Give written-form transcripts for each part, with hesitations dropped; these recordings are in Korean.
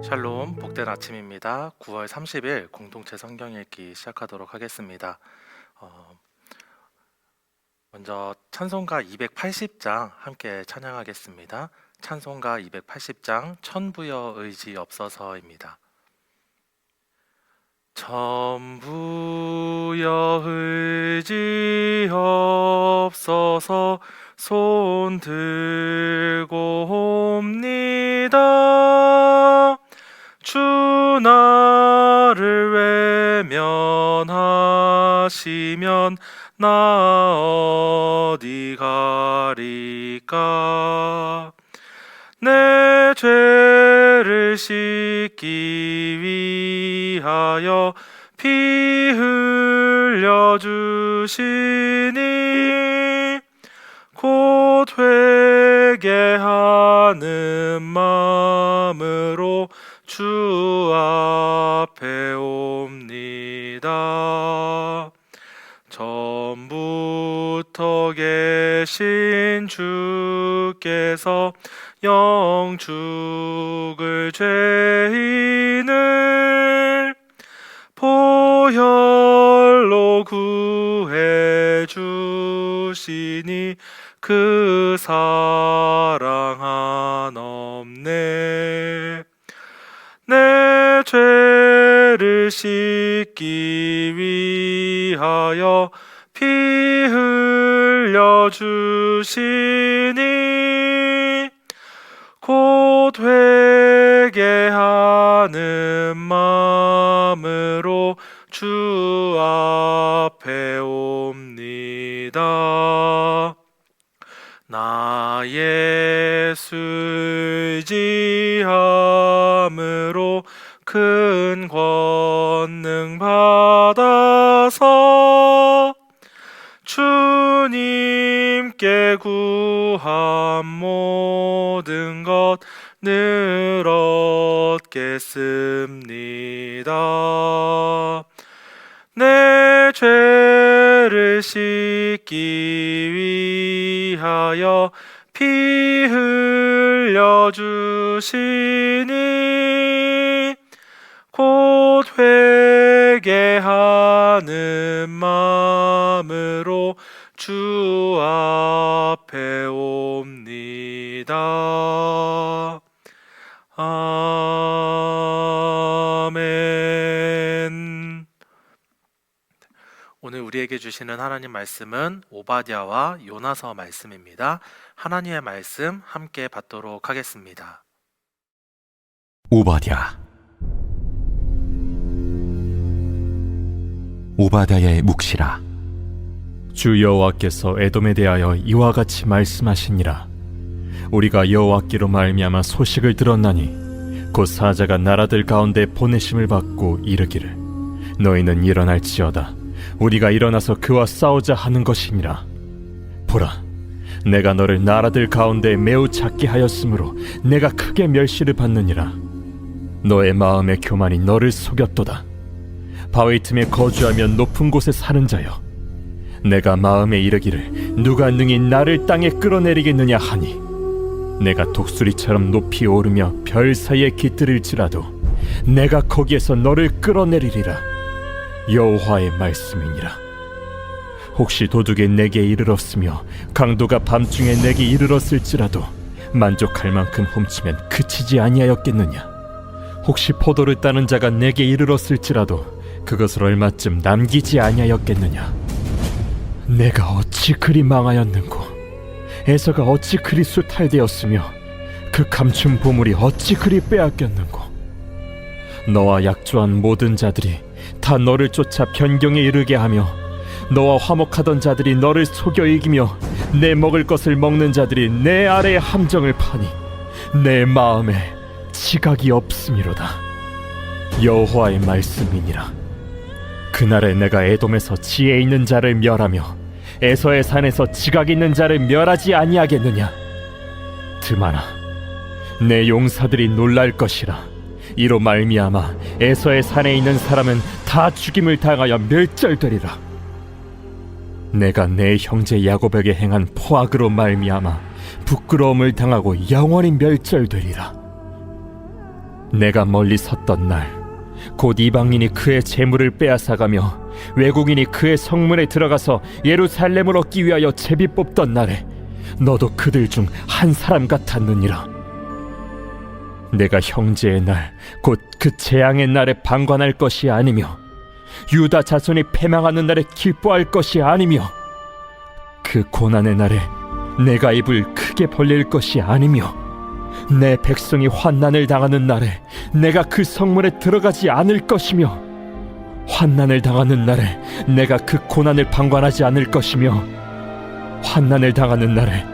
샬롬, 복된 아침입니다. 9월 30일 공동체 성경 읽기 시작하도록 하겠습니다. 먼저 찬송가 280장 함께 찬양하겠습니다. 찬송가 280장 천부여 의지 없어서입니다. 천부여 의지 없어서 손 들고 옵니다. 주 나를 외면하시면 나 어디 가리까. 내 죄를 씻기 위하여 피 흘려 주시니 곧 회개하는 마음으로 주 앞에 옵니다. 전부터 계신 주께서 영 죽을 죄인을 보혈로 구해 주시니 그 사랑 한없네. 내 죄를 씻기 위하여 피 흘려 주시니 곧 회개하는 마음으로 주 앞에 옵니다. 나 예수 의지함으로 큰 권능 받아서 주님께 구한 모든 것 늘 얻겠습니다. 내 죄를 씻기 위하여 피 흘려 주시니 곧 회개하는 마음으로 주 앞에 옵니다. 아멘. 오늘 우리에게 주시는 하나님 말씀은 오바댜와 요나서 말씀입니다. 하나님의 말씀 함께 받도록 하겠습니다. 오바댜의 묵시라. 주 여호와께서 에돔에 대하여 이와 같이 말씀하시니라. 우리가 여호와께로 말미암아 소식을 들었나니 곧 사자가 나라들 가운데 보내심을 받고 이르기를 너희는 일어날지어다. 우리가 일어나서 그와 싸우자 하는 것이니라. 보라, 내가 너를 나라들 가운데 매우 작게 하였으므로 내가 크게 멸시를 받느니라. 너의 마음의 교만이 너를 속였도다. 바위 틈에 거주하며 높은 곳에 사는 자여, 내가 마음에 이르기를 누가 능히 나를 땅에 끌어내리겠느냐 하니 내가 독수리처럼 높이 오르며 별 사이에 깃들일지라도 내가 거기에서 너를 끌어내리리라. 여호와의 말씀이니라. 혹시 도둑이 내게 이르렀으며 강도가 밤중에 내게 이르렀을지라도 만족할 만큼 훔치면 그치지 아니하였겠느냐. 혹시 포도를 따는 자가 내게 이르렀을지라도 그것을 얼마쯤 남기지 아니하였겠느냐. 내가 어찌 그리 망하였는고, 에서가 어찌 그리 수탈되었으며 그 감춘 보물이 어찌 그리 빼앗겼는고. 너와 약조한 모든 자들이 다 너를 쫓아 변경에 이르게 하며 너와 화목하던 자들이 너를 속여 이기며 내 먹을 것을 먹는 자들이 내 아래에 함정을 파니 내 마음에 지각이 없음이로다. 여호와의 말씀이니라. 그날에 내가 에돔에서 지혜 있는 자를 멸하며 에서의 산에서 지각 있는 자를 멸하지 아니하겠느냐. 드마나, 내 용사들이 놀랄 것이라. 이로 말미암아 에서의 산에 있는 사람은 다 죽임을 당하여 멸절되리라. 내가 내 형제 야곱에게 행한 포악으로 말미암아 부끄러움을 당하고 영원히 멸절되리라. 내가 멀리 섰던 날, 곧 이방인이 그의 재물을 빼앗아가며 외국인이 그의 성문에 들어가서 예루살렘을 얻기 위하여 제비 뽑던 날에 너도 그들 중 한 사람 같았느니라. 내가 형제의 날, 곧 그 재앙의 날에 방관할 것이 아니며 유다 자손이 패망하는 날에 기뻐할 것이 아니며 그 고난의 날에 내가 입을 크게 벌릴 것이 아니며 내 백성이 환난을 당하는 날에 내가 그 성문에 들어가지 않을 것이며 환난을 당하는 날에 내가 그 고난을 방관하지 않을 것이며 환난을 당하는 날에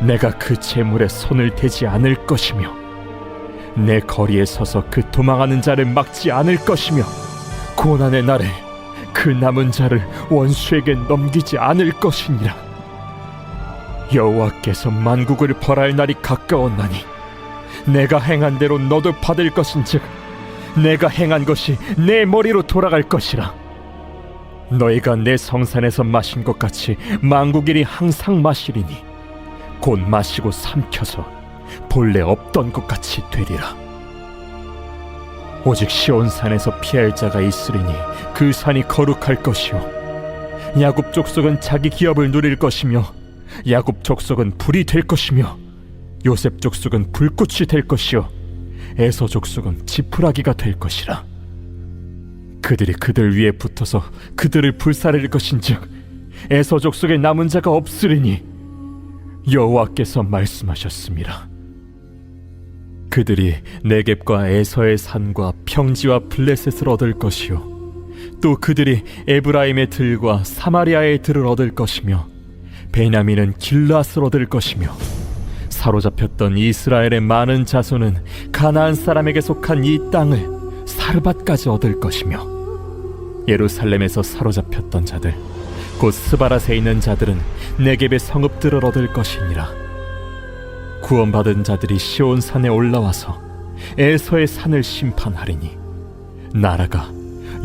내가 그 재물에 손을 대지 않을 것이며 내 거리에 서서 그 도망하는 자를 막지 않을 것이며 고난의 날에 그 남은 자를 원수에게 넘기지 않을 것이니라. 여호와께서 만국을 벌할 날이 가까웠나니 내가 행한 대로 너도 받을 것인즉 내가 행한 것이 내 머리로 돌아갈 것이라. 너희가 내 성산에서 마신 것 같이 만국일이 항상 마시리니 곧 마시고 삼켜서 본래 없던 것 같이 되리라. 오직 시온산에서 피할 자가 있으리니 그 산이 거룩할 것이요 야곱 족속은 자기 기업을 누릴 것이며 야곱 족속은 불이 될 것이며 요셉 족속은 불꽃이 될 것이요 에서 족속은 지푸라기가 될 것이라. 그들이 그들 위에 붙어서 그들을 불사를 것인즉 에서 족속에 남은 자가 없으리니 여호와께서 말씀하셨습니다. 그들이 네겝과 에서의 산과 평지와 블레셋을 얻을 것이요 또 그들이 에브라임의 들과 사마리아의 들을 얻을 것이며 베냐민은 길앗을 얻을 것이며 사로잡혔던 이스라엘의 많은 자손은 가나안 사람에게 속한 이 땅을 사르밧까지 얻을 것이며 예루살렘에서 사로잡혔던 자들 곧 스바랏에 있는 자들은 네겝의 성읍들을 얻을 것이니라. 구원받은 자들이 시온산에 올라와서 에서의 산을 심판하리니 나라가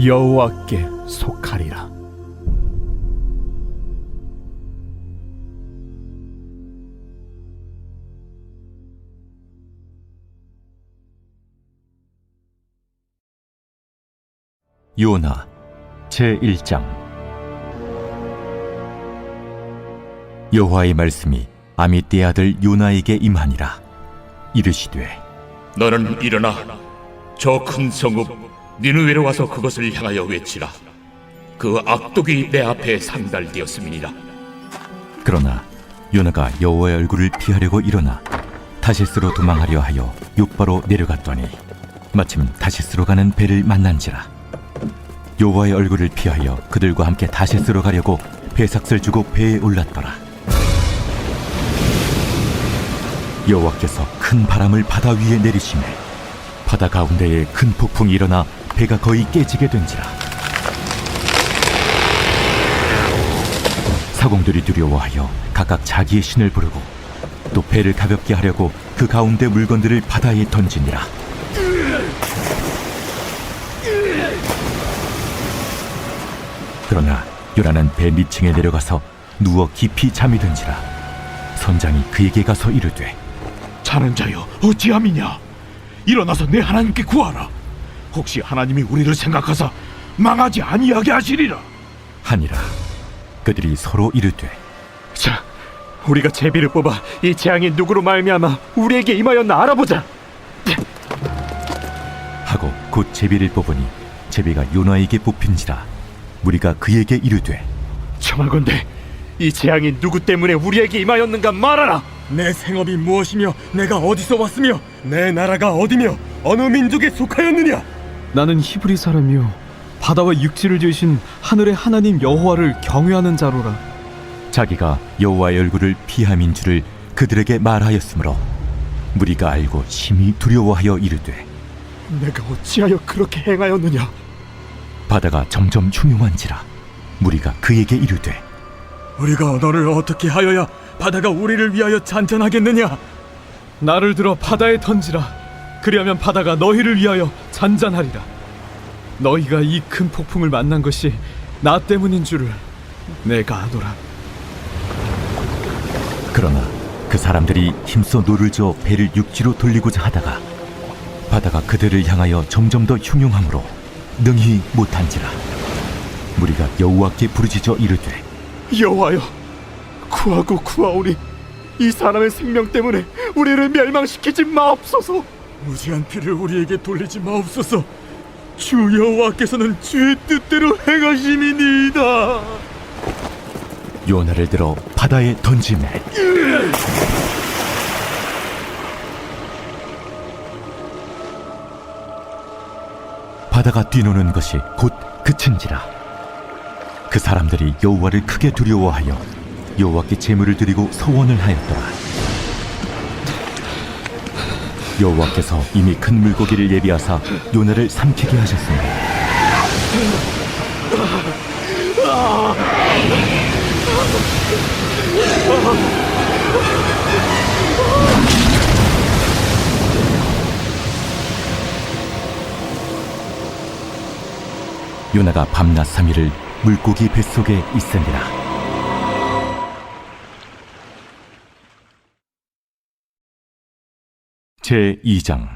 여호와께 속하리라. 요나 제1장. 여호와의 말씀이 아미떼의 아들 요나에게 임하니라. 이르시되 너는 일어나 저 큰 성읍 니느웨로 와서 그것을 향하여 외치라. 그 악독이 내 앞에 상달되었음이니라. 그러나 요나가 여호와의 얼굴을 피하려고 일어나 다시스로 도망하려 하여 욥바로 내려갔더니 마침 다시스로 가는 배를 만난지라. 여호와의 얼굴을 피하여 그들과 함께 다시스로 가려고 배삭을 주고 배에 올랐더라. 여호와께서 큰 바람을 바다 위에 내리시매 바다 가운데에 큰 폭풍이 일어나 배가 거의 깨지게 된지라. 사공들이 두려워하여 각각 자기의 신을 부르고 또 배를 가볍게 하려고 그 가운데 물건들을 바다에 던지니라. 그러나 요나는 배 밑층에 내려가서 누워 깊이 잠이 든지라. 선장이 그에게 가서 이르되 자는 자여 어찌함이냐? 일어나서 내 하나님께 구하라. 혹시 하나님이 우리를 생각하사 망하지 아니하게 하시리라. 하니라. 그들이 서로 이르되 자, 우리가 제비를 뽑아 이 재앙이 누구로 말미암아 우리에게 임하였나 알아보자 하고 곧 제비를 뽑으니 제비가 요나에게 뽑힌지라. 무리가 그에게 이르되 청하건대 이 재앙이 누구 때문에 우리에게 임하였는가 말하라. 내 생업이 무엇이며 내가 어디서 왔으며 내 나라가 어디며 어느 민족에 속하였느냐? 나는 히브리 사람이요 바다와 육지를 지으신 하늘의 하나님 여호와를 경외하는 자로라. 자기가 여호와의 얼굴을 피함인 줄을 그들에게 말하였으므로 무리가 알고 심히 두려워하여 이르되 내가 어찌하여 그렇게 행하였느냐? 바다가 점점 흉흉한지라. 무리가 그에게 이르되 우리가 너를 어떻게 하여야 바다가 우리를 위하여 잔잔하겠느냐? 나를 들어 바다에 던지라. 그리하면 바다가 너희를 위하여 잔잔하리라. 너희가 이 큰 폭풍을 만난 것이 나 때문인 줄을 내가 아노라. 그러나 그 사람들이 힘써 노를 저어 배를 육지로 돌리고자 하다가 바다가 그들을 향하여 점점 더 흉흉함으로 능히 못한지라. 무리가 여호와께 부르짖어 이르되 여호와여, 구하고 구하오니 이 사람의 생명 때문에 우리를 멸망시키지 마옵소서. 무지한 피를 우리에게 돌리지 마옵소서. 주 여호와께서는 주의 뜻대로 행하심이니이다. 요나를 들어 바다에 던지매 바다가 뛰노는 것이 곧 그친지라. 그 사람들이 여호와를 크게 두려워하여 여호와께 제물을 드리고 소원을 하였더라. 여호와께서 이미 큰 물고기를 예비하사 요나를 삼키게 하셨습니다. 요나가 밤낮 3일을 물고기 뱃속에 있으니라. 제2장.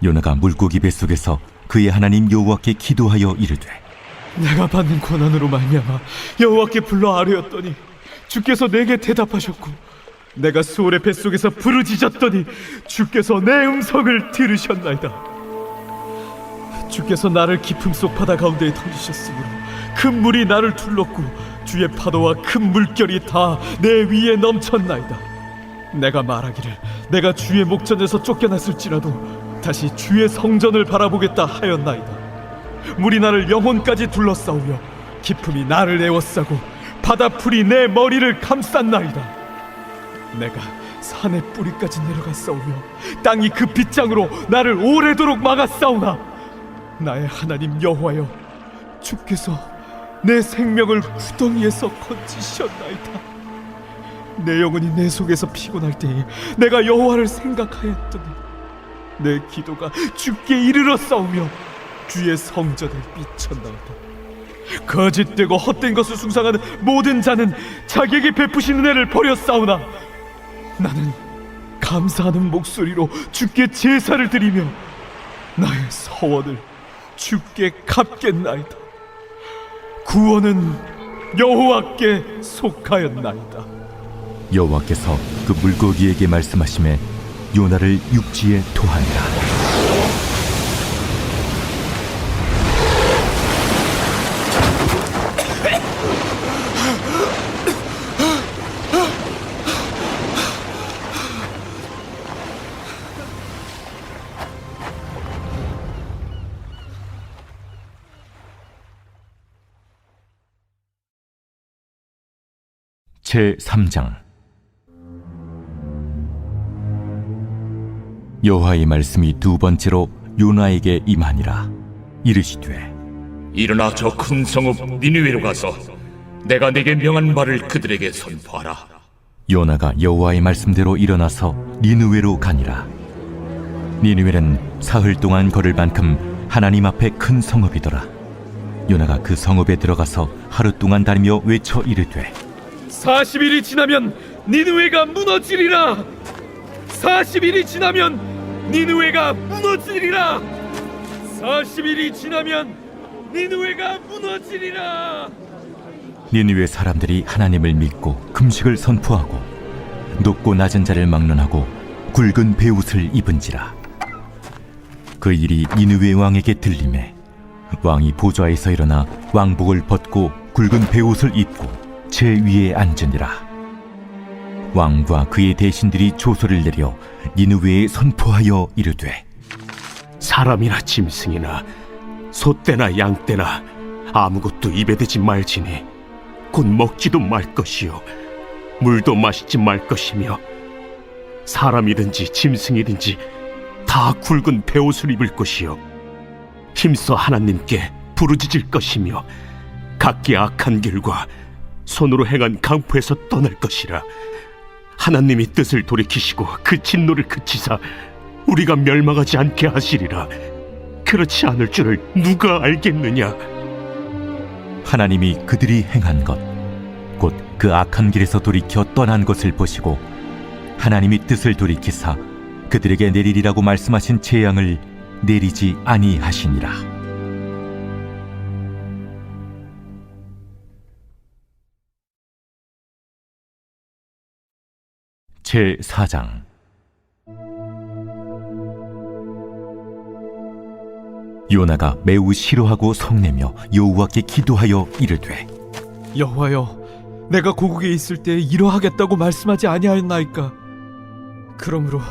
요나가 물고기 뱃속에서 그의 하나님 여호와께 기도하여 이르되 내가 받는 고난으로 말미암아 여호와께 불러 아뢰었더니 주께서 내게 대답하셨고 내가 수월의 뱃속에서 부르짖었더니 주께서 내 음성을 들으셨나이다. 주께서 나를 깊음 속 바다 가운데에 던지셨으므로 큰 물이 나를 둘렀고 주의 파도와 큰 물결이 다 내 위에 넘쳤나이다. 내가 말하기를 내가 주의 목전에서 쫓겨났을지라도 다시 주의 성전을 바라보겠다 하였나이다. 물이 나를 영혼까지 둘러싸우며 깊음이 나를 에워싸고 바다 풀이 내 머리를 감쌌나이다. 내가 산의 뿌리까지 내려갔사오며 땅이 그 빗장으로 나를 오래도록 막았사오나 나의 하나님 여호와여, 주께서 내 생명을 구덩이에서 건지셨나이다. 내 영혼이 내 속에서 피곤할 때에 내가 여호와를 생각하였더니 내 기도가 주께 이르렀사오며 주의 성전에 미쳤나이다. 거짓되고 헛된 것을 숭상하는 모든 자는 자기에게 베푸신 은혜를 버렸사오나 나는 감사하는 목소리로 주께 제사를 드리며 나의 서원을 주께 갚겠나이다. 구원은 여호와께 속하였나이다. 여호와께서 그 물고기에게 말씀하시매 요나를 육지에 토하니라. 제3장. 여호와의 말씀이 두 번째로 요나에게 임하니라. 이르시되 일어나 저 큰 성읍 니느웨로 가서 내가 내게 명한 말을 그들에게 선포하라. 요나가 여호와의 말씀대로 일어나서 니느웨로 가니라. 니느웨는 사흘 동안 걸을 만큼 하나님 앞에 큰 성읍이더라. 요나가 그 성읍에 들어가서 하루 동안 다니며 외쳐 이르되 40일이 지나면 니느웨가 무너지리라. 40일이 지나면 니느웨가 무너지리라. 40일이 지나면 니느웨가 무너지리라. 니느웨 사람들이 하나님을 믿고 금식을 선포하고 높고 낮은 자를 막론하고 굵은 베옷을 입은지라. 그 일이 니느웨 왕에게 들리매 왕이 보좌에서 일어나 왕복을 벗고 굵은 베옷을 입고 제 위에 앉으니라. 왕과 그의 대신들이 조소를 내려 니느웨에 선포하여 이르되 사람이나 짐승이나 소떼나 양떼나 아무것도 입에 대지 말지니 곧 먹지도 말 것이요 물도 마시지 말 것이며 사람이든지 짐승이든지 다 굵은 베옷을 입을 것이요 힘써 하나님께 부르짖을 것이며 각기 악한 길과 손으로 행한 강포에서 떠날 것이라. 하나님이 뜻을 돌이키시고 그 진노를 그치사 우리가 멸망하지 않게 하시리라. 그렇지 않을 줄을 누가 알겠느냐. 하나님이 그들이 행한 것 곧 그 악한 길에서 돌이켜 떠난 것을 보시고 하나님이 뜻을 돌이키사 그들에게 내리리라고 말씀하신 재앙을 내리지 아니하시니라. 제4장. 요나가 매우 싫어하고 성내며 여호와께 기도하여 이르되, 여호와여, 내가 고국에 있을 때 이러하겠다고 말씀하지 아니하였나이까? 그러므로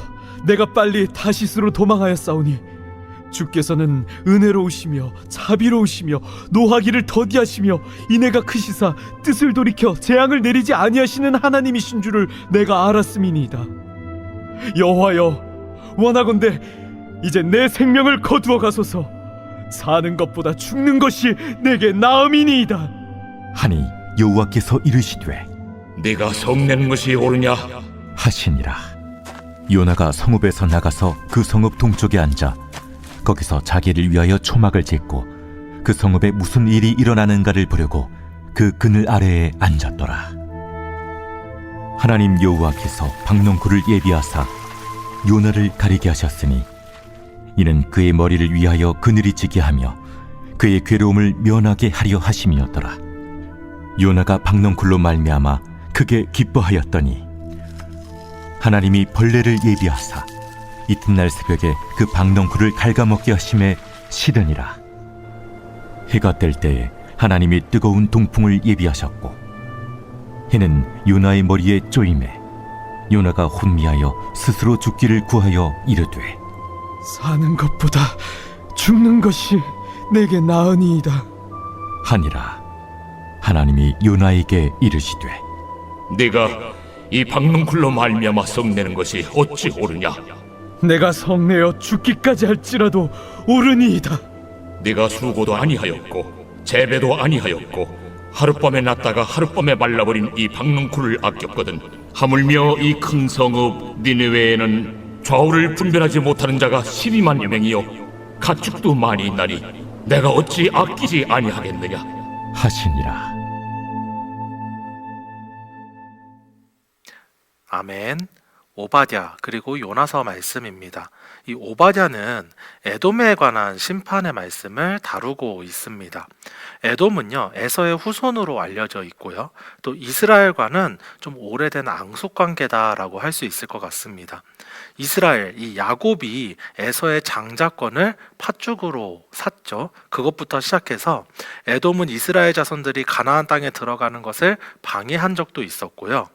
내가 빨리 다시스로 도망하였사오니 주께서는 은혜로우시며 자비로우시며 노하기를 더디하시며 인애가 크시사 뜻을 돌이켜 재앙을 내리지 아니하시는 하나님이신 줄을 내가 알았음이니이다. 여호와여, 원하건대 이제 내 생명을 거두어 가소서. 사는 것보다 죽는 것이 내게 나음이니이다. 하니 여호와께서 이르시되, 네가 성내는 것이 옳으냐? 하시니라. 요나가 성읍에서 나가서 그 성읍 동쪽에 앉아 거기서 자기를 위하여 초막을 짓고 그 성읍에 무슨 일이 일어나는가를 보려고 그 그늘 아래에 앉았더라. 하나님 여호와께서 박농쿨을 예비하사 요나를 가리게 하셨으니 이는 그의 머리를 위하여 그늘이 지게 하며 그의 괴로움을 면하게 하려 하심이었더라. 요나가 박농쿨로 말미암아 크게 기뻐하였더니 하나님이 벌레를 예비하사 이튿날 새벽에 그 박농쿨을 갉아먹게 하심에 시드니라. 해가 뜰 때에 하나님이 뜨거운 동풍을 예비하셨고 해는 요나의 머리에 쪼임에 요나가 혼미하여 스스로 죽기를 구하여 이르되, 사는 것보다 죽는 것이 내게 나으니이다. 하니라. 하나님이 요나에게 이르시되, 네가 이 박농쿨로 말미암아 성내는 것이 어찌 옳으냐? 내가 성내어 죽기까지 할지라도 옳으니이다. 네가 수고도 아니하였고 재배도 아니하였고 하룻밤에 났다가 하룻밤에 말라버린 이 박농쿨을 아꼈거든. 하물며 이 큰 성읍 니느웨에는 좌우를 분별하지 못하는 자가 12만여 명이요 가축도 많이 있나니 내가 어찌 아끼지 아니하겠느냐? 하시니라. 아멘. 오바댜 그리고 요나서 말씀입니다. 이 오바댜는 에돔에 관한 심판의 말씀을 다루고 있습니다. 에돔은요, 에서의 후손으로 알려져 있고요. 또 이스라엘과는 좀 오래된 앙숙 관계다라고 할 수 있을 것 같습니다. 이스라엘, 이 야곱이 에서의 장자권을 팥죽으로 샀죠. 그것부터 시작해서 에돔은 이스라엘 자손들이 가나안 땅에 들어가는 것을 방해한 적도 있었고요.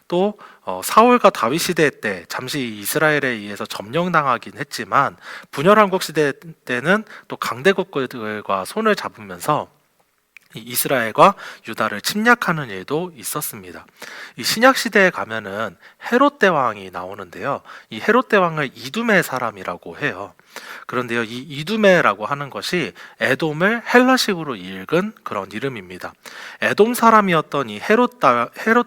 또 사울과 다윗 시대 때 잠시 이스라엘에 의해서 점령당하긴 했지만 분열왕국 시대 때는 또 강대국들과 손을 잡으면서 이스라엘과 유다를 침략하는 일도 있었습니다. 이 신약 시대에 가면은 헤롯 대왕이 나오는데요. 이 헤롯 대왕을 이두메 사람이라고 해요. 그런데요, 이 이두메라고 하는 것이 에돔을 헬라식으로 읽은 그런 이름입니다. 에돔 사람이었던 이 헤롯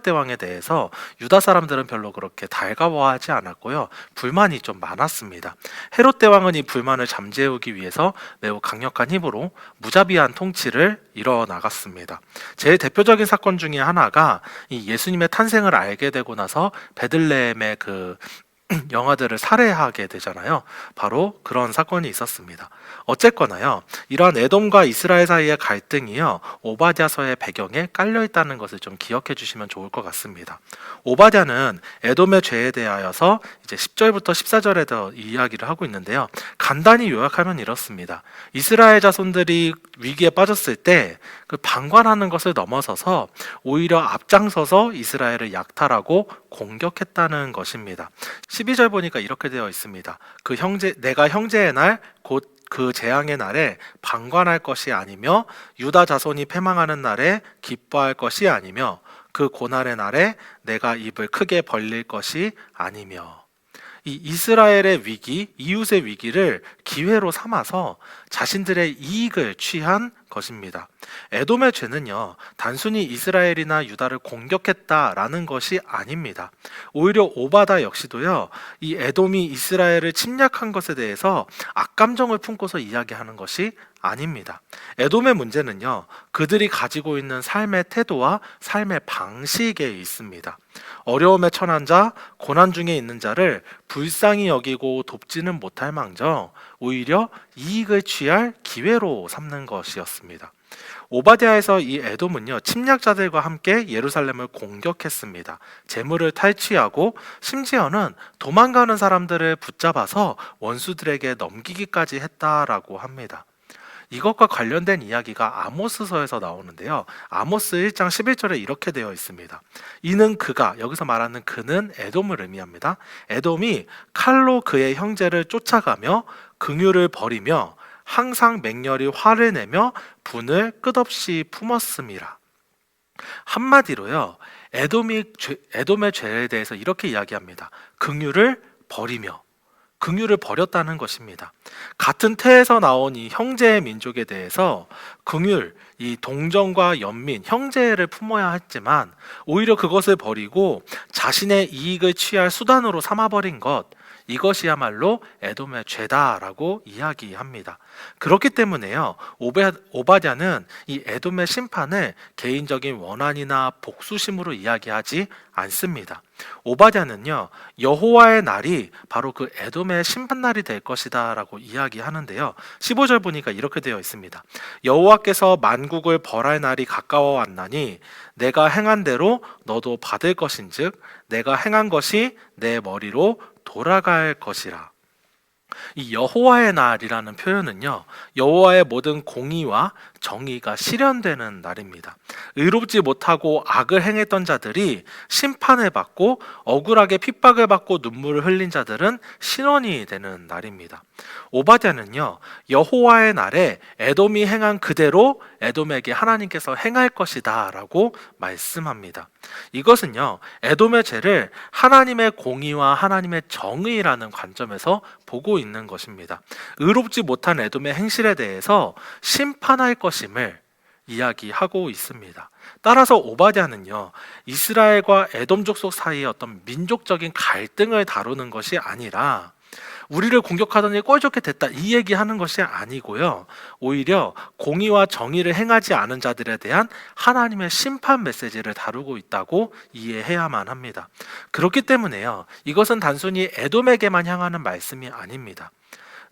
대왕에 대해서 유다 사람들은 별로 그렇게 달가워하지 않았고요. 불만이 좀 많았습니다. 헤롯 대왕은 이 불만을 잠재우기 위해서 매우 강력한 힘으로 무자비한 통치를 이뤄나갔습니다. 제일 대표적인 사건 중에 하나가 이 예수님의 탄생을 알게 되고 나서 베들레헴의 그 영아들을 살해하게 되잖아요. 바로 그런 사건이 있었습니다. 어쨌거나요, 이러한 에돔과 이스라엘 사이의 갈등이요, 오바댜서의 배경에 깔려 있다는 것을 좀 기억해 주시면 좋을 것 같습니다. 오바댜는 에돔의 죄에 대하여서 이제 10절부터 14절에 이야기를 하고 있는데요. 간단히 요약하면 이렇습니다. 이스라엘 자손들이 위기에 빠졌을 때 그 방관하는 것을 넘어서서 오히려 앞장서서 이스라엘을 약탈하고 공격했다는 것입니다. 12절 보니까 이렇게 되어 있습니다. 내가 형제의 날 곧 그 재앙의 날에 방관할 것이 아니며 유다 자손이 패망하는 날에 기뻐할 것이 아니며 그 고날의 날에 내가 입을 크게 벌릴 것이 아니며. 이 이스라엘의 위기, 이웃의 위기를 기회로 삼아서 자신들의 이익을 취한 것입니다. 에돔의 죄는요, 단순히 이스라엘이나 유다를 공격했다라는 것이 아닙니다. 오히려 오바다 역시도요, 이 에돔이 이스라엘을 침략한 것에 대해서 악감정을 품고서 이야기하는 것이 아닙니다. 에돔의 문제는요, 그들이 가지고 있는 삶의 태도와 삶의 방식에 있습니다. 어려움에 처한 자, 고난 중에 있는 자를 불쌍히 여기고 돕지는 못할 망정 오히려 이익을 취할 기회로 삼는 것이었습니다. 오바댜에서 이 에돔은요, 침략자들과 함께 예루살렘을 공격했습니다. 재물을 탈취하고 심지어는 도망가는 사람들을 붙잡아서 원수들에게 넘기기까지 했다라고 합니다. 이것과 관련된 이야기가 아모스서에서 나오는데요. 아모스 1장 11절에 이렇게 되어 있습니다. 이는 그가, 여기서 말하는 그는 에돔을 의미합니다. 에돔이 칼로 그의 형제를 쫓아가며 긍휼을 버리며 항상 맹렬히 화를 내며 분을 끝없이 품었음이라. 한마디로요, 에돔의 죄에 대해서 이렇게 이야기합니다. 긍휼을 버리며, 긍휼을 버렸다는 것입니다. 같은 태에서 나온 이 형제의 민족에 대해서 긍휼, 이 동정과 연민, 형제를 품어야 했지만 오히려 그것을 버리고 자신의 이익을 취할 수단으로 삼아버린 것, 이것이야말로 에돔의 죄다라고 이야기합니다. 그렇기 때문에요, 오바댜는 이 에돔의 심판을 개인적인 원한이나 복수심으로 이야기하지 않습니다. 오바댜는요, 여호와의 날이 바로 그 에돔의 심판날이 될 것이다 라고 이야기하는데요. 15절 보니까 이렇게 되어 있습니다. 여호와께서 만국을 벌할 날이 가까워 왔나니 내가 행한 대로 너도 받을 것인즉 내가 행한 것이 내 머리로 돌아갈 것이라. 이 여호와의 날이라는 표현은요, 여호와의 모든 공의와 정의가 실현되는 날입니다. 의롭지 못하고 악을 행했던 자들이 심판을 받고 억울하게 핍박을 받고 눈물을 흘린 자들은 신원이 되는 날입니다. 오바댜는요, 여호와의 날에 에돔이 행한 그대로 에돔에게 하나님께서 행할 것이다 라고 말씀합니다. 이것은요, 에돔의 죄를 하나님의 공의와 하나님의 정의라는 관점에서 보고 있는 것입니다. 의롭지 못한 에돔의 행실에 대해서 심판할 것임을 이야기하고 있습니다. 따라서 오바댜는요, 이스라엘과 에돔 족속 사이의 어떤 민족적인 갈등을 다루는 것이 아니라 우리를 공격하더니 꼴 좋게 됐다, 이 얘기하는 것이 아니고요, 오히려 공의와 정의를 행하지 않은 자들에 대한 하나님의 심판 메시지를 다루고 있다고 이해해야만 합니다. 그렇기 때문에요, 이것은 단순히 에돔에게만 향하는 말씀이 아닙니다.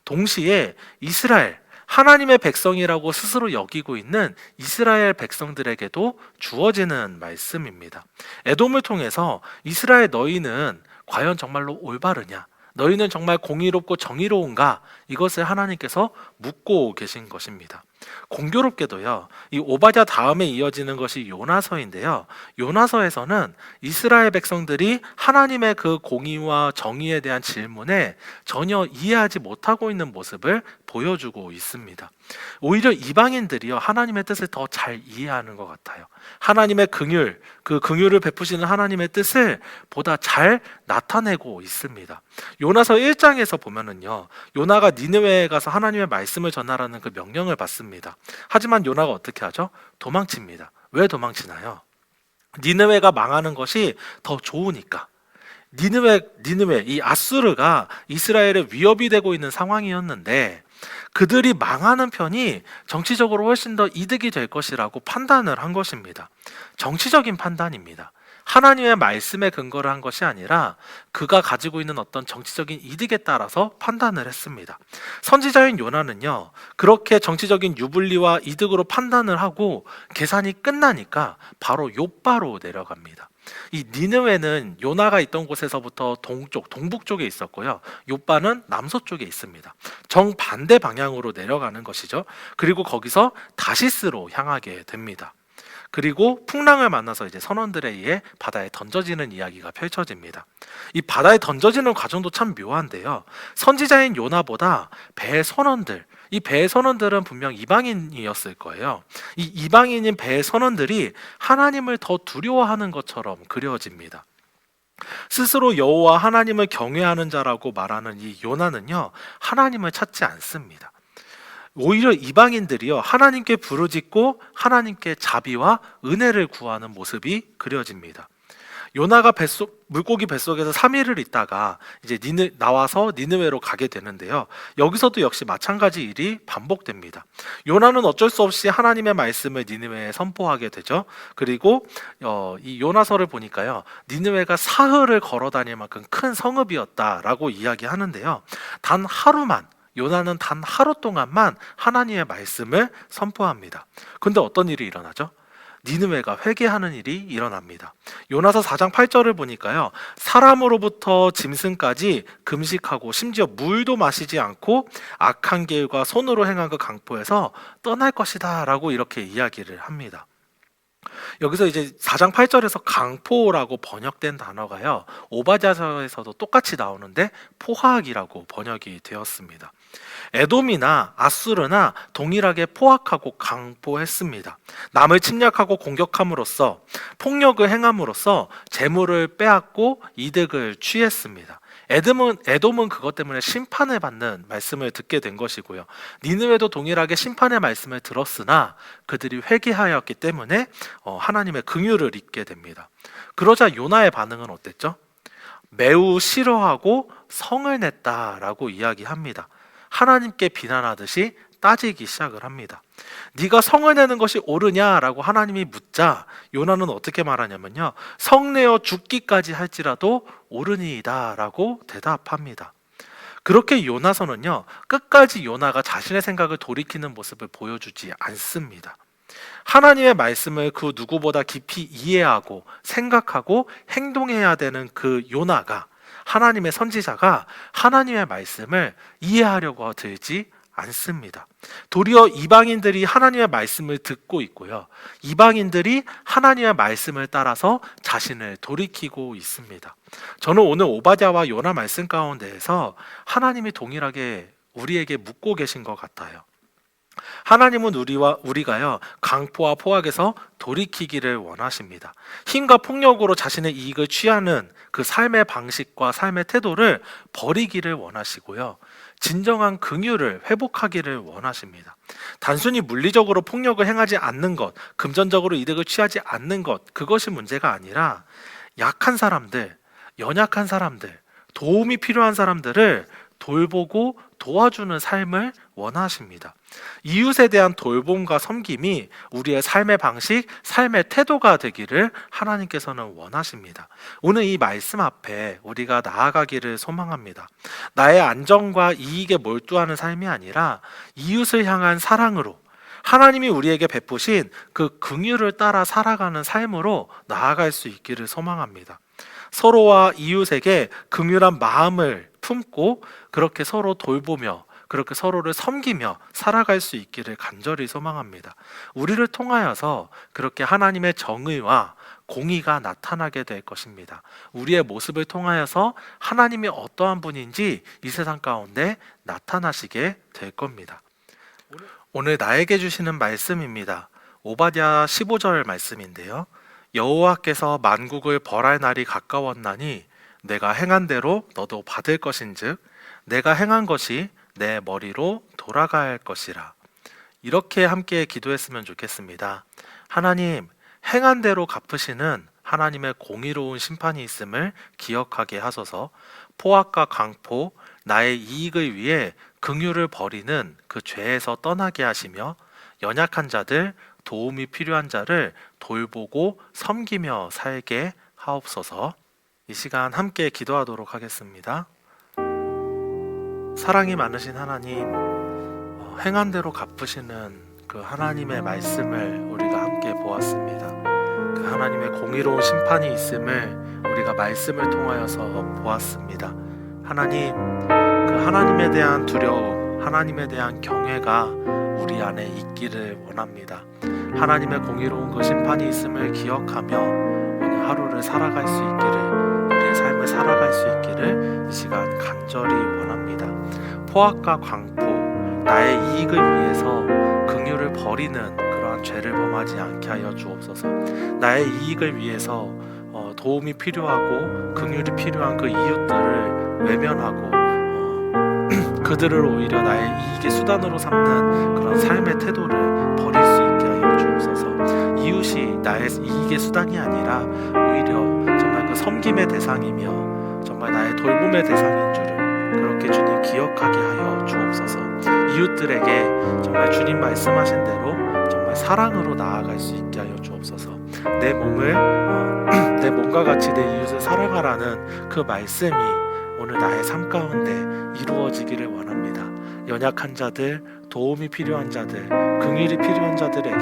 동시에 이스라엘, 하나님의 백성이라고 스스로 여기고 있는 이스라엘 백성들에게도 주어지는 말씀입니다. 에돔을 통해서 이스라엘, 너희는 과연 정말로 올바르냐? 너희는 정말 공의롭고 정의로운가? 이것을 하나님께서 묻고 계신 것입니다. 공교롭게도요, 이 오바댜 다음에 이어지는 것이 요나서인데요, 요나서에서는 이스라엘 백성들이 하나님의 그 공의와 정의에 대한 질문에 전혀 이해하지 못하고 있는 모습을 보여주고 있습니다. 오히려 이방인들이요, 하나님의 뜻을 더 잘 이해하는 것 같아요. 하나님의 긍휼, 그 긍휼을 베푸시는 하나님의 뜻을 보다 잘 나타내고 있습니다. 요나서 1장에서 보면은요, 요나가 니느웨에 가서 하나님의 말씀을 전하라는 그 명령을 받습니다. 하지만 요나가 어떻게 하죠? 도망칩니다. 왜 도망치나요? 니느웨가 망하는 것이 더 좋으니까. 니느웨, 이 아수르가 이스라엘에 위협이 되고 있는 상황이었는데 그들이 망하는 편이 정치적으로 훨씬 더 이득이 될 것이라고 판단을 한 것입니다. 정치적인 판단입니다. 하나님의 말씀에 근거를 한 것이 아니라 그가 가지고 있는 어떤 정치적인 이득에 따라서 판단을 했습니다. 선지자인 요나는요, 그렇게 정치적인 유불리와 이득으로 판단을 하고 계산이 끝나니까 바로 욥바로 내려갑니다. 이 니느웨는 요나가 있던 곳에서부터 동쪽, 동북 쪽에 있었고요, 욥바는 남서쪽에 있습니다. 정반대 방향으로 내려가는 것이죠. 그리고 거기서 다시스로 향하게 됩니다. 그리고 풍랑을 만나서 이제 선원들에 의해 바다에 던져지는 이야기가 펼쳐집니다. 이 바다에 던져지는 과정도 참 묘한데요, 선지자인 요나보다 배의 선원들, 이 배의 선원들은 분명 이방인이었을 거예요. 이 이방인인 배의 선원들이 하나님을 더 두려워하는 것처럼 그려집니다. 스스로 여호와 하나님을 경외하는 자라고 말하는 이 요나는요, 하나님을 찾지 않습니다. 오히려 이방인들이요, 하나님께 부르짖고 하나님께 자비와 은혜를 구하는 모습이 그려집니다. 요나가 물고기 뱃속에서 3일을 있다가 이제 나와서 니느웨로 가게 되는데요. 여기서도 역시 마찬가지 일이 반복됩니다. 요나는 어쩔 수 없이 하나님의 말씀을 니느웨에 선포하게 되죠. 그리고 이 요나서를 보니까요, 니느웨가 사흘을 걸어 다닐 만큼 큰 성읍이었다라고 이야기하는데요. 요나는 단 하루 동안만 하나님의 말씀을 선포합니다. 근데 어떤 일이 일어나죠? 니느웨가 회개하는 일이 일어납니다. 요나서 4장 8절을 보니까요, 사람으로부터 짐승까지 금식하고 심지어 물도 마시지 않고 악한 길과 손으로 행한 그 강포에서 떠날 것이다 라고 이렇게 이야기를 합니다. 여기서 이제 4장 8절에서 강포라고 번역된 단어가요, 오바댜서에서도 똑같이 나오는데 포악이라고 번역이 되었습니다. 에돔이나 아수르나 동일하게 포악하고 강포했습니다. 남을 침략하고 공격함으로써, 폭력을 행함으로써 재물을 빼앗고 이득을 취했습니다. 에돔은 그것 때문에 심판을 받는 말씀을 듣게 된 것이고요. 니느웨도 동일하게 심판의 말씀을 들었으나 그들이 회개하였기 때문에 하나님의 긍휼을 입게 됩니다. 그러자 요나의 반응은 어땠죠? 매우 싫어하고 성을 냈다라고 이야기합니다. 하나님께 비난하듯이 따지기 시작을 합니다. 네가 성을 내는 것이 옳으냐라고 하나님이 묻자 요나는 어떻게 말하냐면요, 성내어 죽기까지 할지라도 옳으니이다 라고 대답합니다. 그렇게 요나서는요, 끝까지 요나가 자신의 생각을 돌이키는 모습을 보여주지 않습니다. 하나님의 말씀을 그 누구보다 깊이 이해하고 생각하고 행동해야 되는 그 요나가, 하나님의 선지자가 하나님의 말씀을 이해하려고 들지 않습니다. 도리어 이방인들이 하나님의 말씀을 듣고 있고요, 이방인들이 하나님의 말씀을 따라서 자신을 돌이키고 있습니다. 저는 오늘 오바댜와 요나 말씀 가운데에서 하나님이 동일하게 우리에게 묻고 계신 것 같아요. 하나님은 우리가요, 강포와 포악에서 돌이키기를 원하십니다. 힘과 폭력으로 자신의 이익을 취하는 그 삶의 방식과 삶의 태도를 버리기를 원하시고요, 진정한 긍휼을 회복하기를 원하십니다. 단순히 물리적으로 폭력을 행하지 않는 것, 금전적으로 이득을 취하지 않는 것, 그것이 문제가 아니라 약한 사람들, 연약한 사람들, 도움이 필요한 사람들을 돌보고 도와주는 삶을 원하십니다. 이웃에 대한 돌봄과 섬김이 우리의 삶의 방식, 삶의 태도가 되기를 하나님께서는 원하십니다. 오늘 이 말씀 앞에 우리가 나아가기를 소망합니다. 나의 안정과 이익에 몰두하는 삶이 아니라 이웃을 향한 사랑으로, 하나님이 우리에게 베푸신 그 긍휼을 따라 살아가는 삶으로 나아갈 수 있기를 소망합니다. 서로와 이웃에게 긍휼한 마음을 품고 그렇게 서로 돌보며 그렇게 서로를 섬기며 살아갈 수 있기를 간절히 소망합니다. 우리를 통하여서 그렇게 하나님의 정의와 공의가 나타나게 될 것입니다. 우리의 모습을 통하여서 하나님이 어떠한 분인지 이 세상 가운데 나타나시게 될 겁니다. 오늘 나에게 주시는 말씀입니다. 오바댜 15절 말씀인데요, 여호와께서 만국을 벌할 날이 가까웠나니 내가 행한 대로 너도 받을 것인즉 내가 행한 것이 내 머리로 돌아갈 것이라. 이렇게 함께 기도했으면 좋겠습니다. 하나님, 행한 대로 갚으시는 하나님의 공의로운 심판이 있음을 기억하게 하소서. 포악과 강포, 나의 이익을 위해 긍휼을 버리는 그 죄에서 떠나게 하시며 연약한 자들, 도움이 필요한 자를 돌보고 섬기며 살게 하옵소서. 이 시간 함께 기도하도록 하겠습니다. 사랑이 많으신 하나님, 행한 대로 갚으시는 그 하나님의 말씀을 우리가 함께 보았습니다. 그 하나님의 공의로운 심판이 있음을 우리가 말씀을 통하여서 보았습니다. 하나님, 그 하나님에 대한 두려움, 하나님에 대한 경외가 우리 안에 있기를 원합니다. 하나님의 공의로운 그 심판이 있음을 기억하며 오늘 하루를 살아갈 수 있기를, 우리의 삶을 살아갈 수 있기를 이 시간 간절히 원합니다. 포악과 광포, 나의 이익을 위해서 긍휼을 버리는 그러한 죄를 범하지 않게 하여 주옵소서. 나의 이익을 위해서 도움이 필요하고 긍휼이 필요한 그 이웃들을 외면하고 그들을 오히려 나의 이익의 수단으로 삼는 그런 삶의 태도를 버릴 수 있게 하여 주옵소서. 이웃이 나의 이익의 수단이 아니라 오히려 정말 그 섬김의 대상이며 정말 나의 돌봄의 대상인 줄을 그렇게 주님 기억하게 하여 주옵소서. 이웃들에게 정말 주님 말씀하신 대로 정말 사랑으로 나아갈 수 있게 하여 주옵소서. 내 몸과 같이 내 이웃을 사랑하라는 그 말씀이 오늘 나의 삶 가운데 이루어지기를 원합니다. 연약한 자들, 도움이 필요한 자들, 긍휼이 필요한 자들에게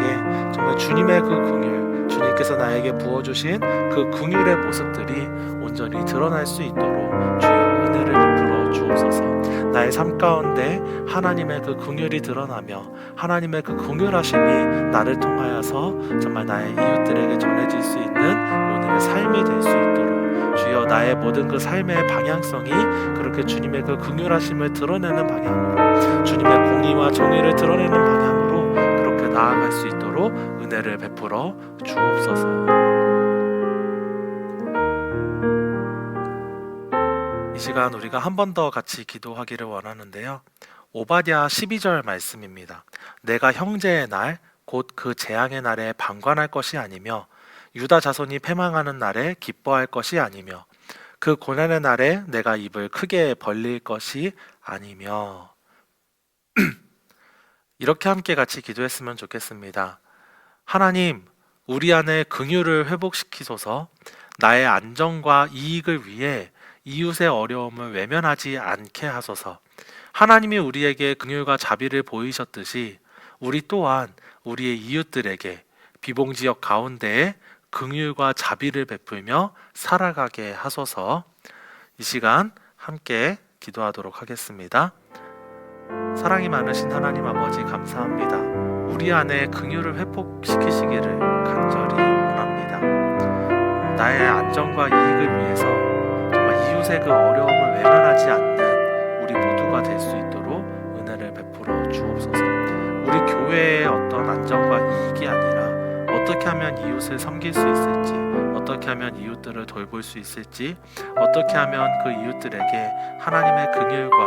정말 주님의 그 긍휼, 주님께서 나에게 부어주신 그 긍휼의 모습들이 온전히 드러날 수 있도록 주여 은혜를 베풀어 주옵소서. 나의 삶 가운데 하나님의 그 긍휼이 드러나며 하나님의 그 긍휼하심이 나를 통하여서 정말 나의 이웃들에게 전해질 수 있는 오늘의 삶이 될 수 있도록 주여 나의 모든 그 삶의 방향성이 그렇게 주님의 그 긍휼하심을 드러내는 방향으로 주님의 공의와 정의를 드러내는 방향으로 그렇게 나아갈 수 있도록 은혜를 베풀어 주옵소서. 이 시간 우리가 한 번 더 같이 기도하기를 원하는데요. 오바댜 12절 말씀입니다. 내가 형제의 날 곧 그 재앙의 날에 방관할 것이 아니며 유다 자손이 패망하는 날에 기뻐할 것이 아니며 그 고난의 날에 내가 입을 크게 벌릴 것이 아니며 이렇게 함께 같이 기도했으면 좋겠습니다. 하나님, 우리 안에 긍휼을 회복시키소서. 나의 안정과 이익을 위해 이웃의 어려움을 외면하지 않게 하소서. 하나님이 우리에게 긍휼과 자비를 보이셨듯이 우리 또한 우리의 이웃들에게 비봉지역 가운데에 긍휼과 자비를 베풀며 살아가게 하소서. 이 시간 함께 기도하도록 하겠습니다. 사랑이 많으신 하나님 아버지 감사합니다. 우리 안에 긍휼을 회복시키시기를 간절히 원합니다. 나의 안정과 이익을 위해서 정말 이웃의 그 어려움을 외면하지 않는 우리 모두가 될 수 있도록 은혜를 베풀어 주옵소서. 우리 교회의 어떤 안정과 이익이 아니라 어떻게 하면 이웃을 섬길 수 있을지, 어떻게 하면 이웃들을 돌볼 수 있을지, 어떻게 하면 그 이웃들에게 하나님의 긍휼과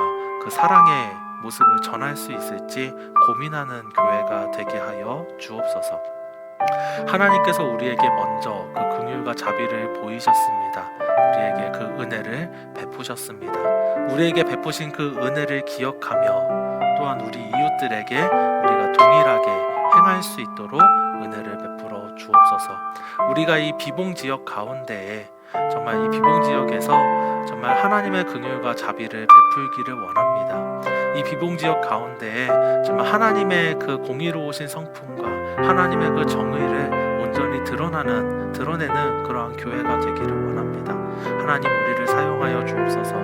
그 사랑의 모습을 전할 수 있을지 고민하는 교회가 되게 하여 주옵소서. 하나님께서 우리에게 먼저 그 긍휼과 자비를 보이셨습니다. 우리에게 그 은혜를 베푸셨습니다. 우리에게 베푸신 그 은혜를 기억하며 또한 우리 이웃들에게 우리가 동일하게 행할 수 있도록 은혜를 베풀어 주옵소서. 우리가 이 비봉 지역 가운데에 정말 이 비봉 지역에서 정말 하나님의 긍휼과 자비를 베풀기를 원합니다. 이 비봉 지역 가운데에 정말 하나님의 그 공의로우신 성품과 하나님의 그 정의를 온전히 드러내는 그러한 교회가 되기를 원합니다. 하나님 우리를 사용하여 주옵소서.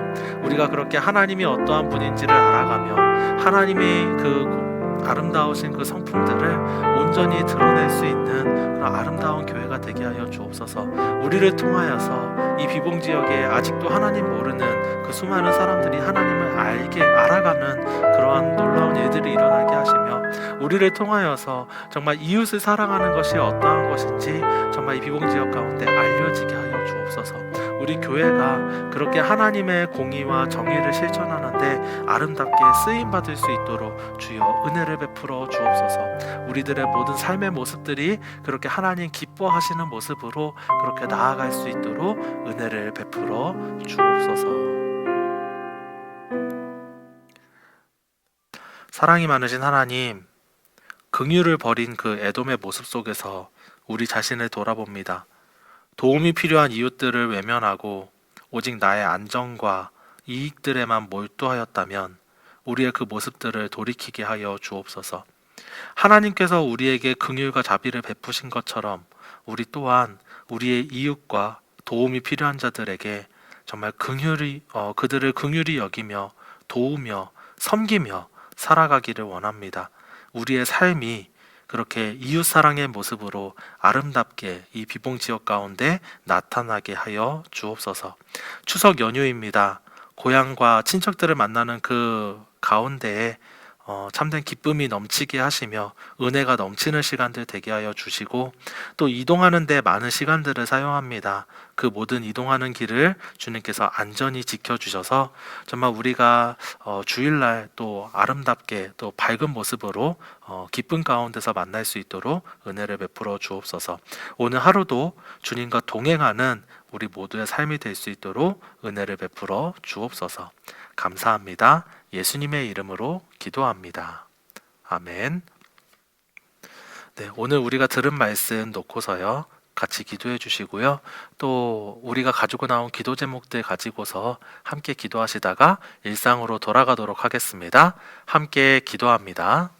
우리가 그렇게 하나님이 어떠한 분인지를 알아가며 하나님이 그 아름다우신 그 성품들을 온전히 드러낼 수 있는 그런 아름다운 교회가 되게 하여 주옵소서. 우리를 통하여서 이 비봉 지역에 아직도 하나님 모르는 그 수많은 사람들이 하나님을 알아가는 그러한 놀라운 일들이 일어나게 하시며 우리를 통하여서 정말 이웃을 사랑하는 것이 어떠한 것인지 정말 이 비봉 지역 가운데 알려지게 하여 주옵소서. 우리 교회가 그렇게 하나님의 공의와 정의를 실천하는데 아름답게 쓰임받을 수 있도록 주여 은혜를 베풀어 주옵소서. 우리들의 모든 삶의 모습들이 그렇게 하나님 기뻐하시는 모습으로 그렇게 나아갈 수 있도록 은혜를 베풀어 주옵소서. 사랑이 많으신 하나님, 긍휼을 버린 그 에돔의 모습 속에서 우리 자신을 돌아봅니다. 도움이 필요한 이웃들을 외면하고 오직 나의 안정과 이익들에만 몰두하였다면 우리의 그 모습들을 돌이키게 하여 주옵소서. 하나님께서 우리에게 긍휼과 자비를 베푸신 것처럼 우리 또한 우리의 이웃과 도움이 필요한 자들에게 정말 그들을 긍휼히 여기며 도우며 섬기며 살아가기를 원합니다. 우리의 삶이 그렇게 이웃 사랑의 모습으로 아름답게 이 비봉 지역 가운데 나타나게 하여 주옵소서. 추석 연휴입니다. 고향과 친척들을 만나는 그 가운데에 참된 기쁨이 넘치게 하시며 은혜가 넘치는 시간들 되게 하여 주시고, 또 이동하는 데 많은 시간들을 사용합니다. 그 모든 이동하는 길을 주님께서 안전히 지켜주셔서 정말 우리가 주일날 또 아름답게 또 밝은 모습으로 기쁨 가운데서 만날 수 있도록 은혜를 베풀어 주옵소서. 오늘 하루도 주님과 동행하는 우리 모두의 삶이 될 수 있도록 은혜를 베풀어 주옵소서. 감사합니다. 예수님의 이름으로 기도합니다. 아멘. 네, 오늘 우리가 들은 말씀 놓고서요, 같이 기도해 주시고요. 또 우리가 가지고 나온 기도 제목들 가지고서 함께 기도하시다가 일상으로 돌아가도록 하겠습니다. 함께 기도합니다.